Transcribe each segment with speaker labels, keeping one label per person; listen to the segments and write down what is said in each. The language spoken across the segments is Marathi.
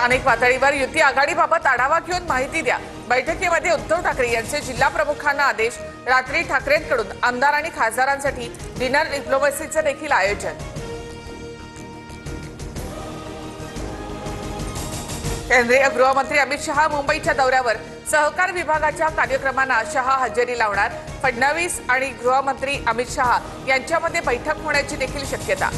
Speaker 1: स्थानिक पातळीवर युती आघाडीबाबत आढावा घेऊन माहिती द्या। बैठकीमध्ये उद्धव ठाकरे यांचे जिल्हा प्रमुखांना आदेश। रात्री ठाकरेंकडून आमदार आणि खासदारांसाठी डिनर डिप्लोमसीचे देखील आयोजन। केंद्रीय गृहमंत्री अमित शहा मुंबईच्या दौऱ्यावर। सहकार विभागाच्या कार्यक्रमांना शहा हजेरी लावणार। फडणवीस आणि गृहमंत्री अमित शहा यांच्यामध्ये बैठक होण्याची देखील शक्यता।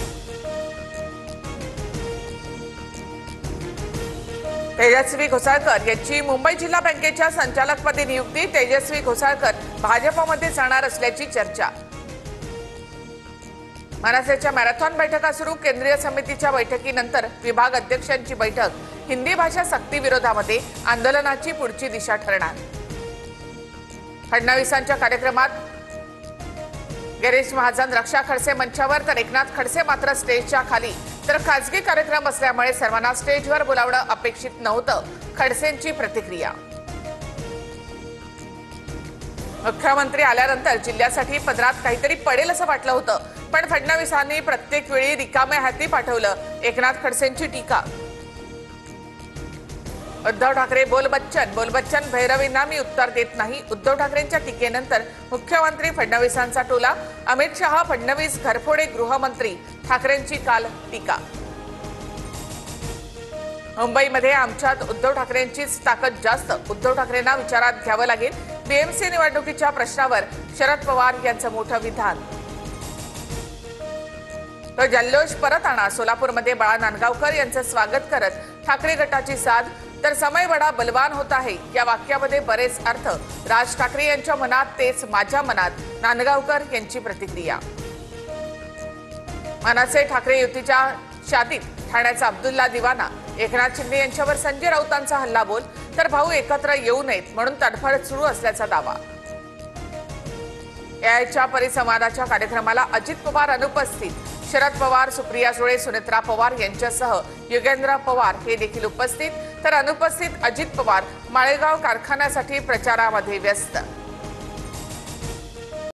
Speaker 1: तेजस्वी घोसाळकर यांची मुंबई जिल्हा बँकेच्या संचालकपदी नियुक्ती। तेजस्वी घोसाळकर भाजपमध्ये जाणार असल्याची चर्चा। मनसेच्या मॅरेथॉन बैठका सुरू। केंद्रीय समितीच्या बैठकीनंतर विभाग अध्यक्षांची बैठक। हिंदी भाषा सक्ती विरोधामध्ये आंदोलनाची पुढची दिशा ठरणार। फडणवीसांच्या कार्यक्रमात गिरीश महाजन, रक्षा खडसे मंचावर तर एकनाथ खडसे मात्र स्टेजच्या खाली। तर खासगी कार्यक्रम असल्यामुळे सर्वांना स्टेजवर बोलावणं अपेक्षित नव्हतं, खडसेंची प्रतिक्रिया। मुख्यमंत्री आल्यानंतर जिल्ह्यासाठी पदरात काहीतरी पडेल असं वाटलं होतं, पण फडणवीसांनी प्रत्येक वेळी रिकामे हाती पाठवलं। एकनाथ खडसेंची टीका। उद्धव ठाकरे बोल बच्चन भैरवींना मी उत्तर देत नाही। उद्धव ठाकरेंच्या टीकेनंतर मुख्यमंत्री फडणवीसांचा टोला। अमित शहा फडणवीस घरफोडे गृहमंत्री। ठाकरेंची काल टीका। मुंबईमध्ये आमच्यात उद्धव ठाकरेंचीच ताकद जास्त। उद्धव ठाकरेंना विचारात घ्यावं लागेल। बीएमसी निवडणुकीच्या प्रश्नावर शरद पवार यांचं मोठं विधान। तो जल्लोष परत आणा। सोलापूरमध्ये बाळा नांदगावकर यांचं स्वागत करत ठाकरे गटाची साथ। तर समय बडा बलवान होता है या वाक्यामध्ये बरेच अर्थ। राज ठाकरे यांच्या मनात तेच माझ्या मनात। नांदगावकर यांची प्रतिक्रिया। मनसे ठाकरे युतीच्या शादीत ठाण्याचा अब्दुल्ला दिवाना। एकनाथ शिंदे यांच्यावर संजय राऊतांचा हल्लाबोल। तर भाऊ एकत्र येऊ नयेत म्हणून तडफड सुरू असल्याचा दावा। याच्या परिसंवादाच्या कार्यक्रमाला अजित पवार अनुपस्थित। शरद पवार, सुप्रिया सुळे, सुनेत्रा पवार यांच्यासह युगेंद्र पवार हे देखील उपस्थित। तर अनुपस्थित अजित पवार माळेगाव कारखान्यासाठी प्रचारामध्ये व्यस्त।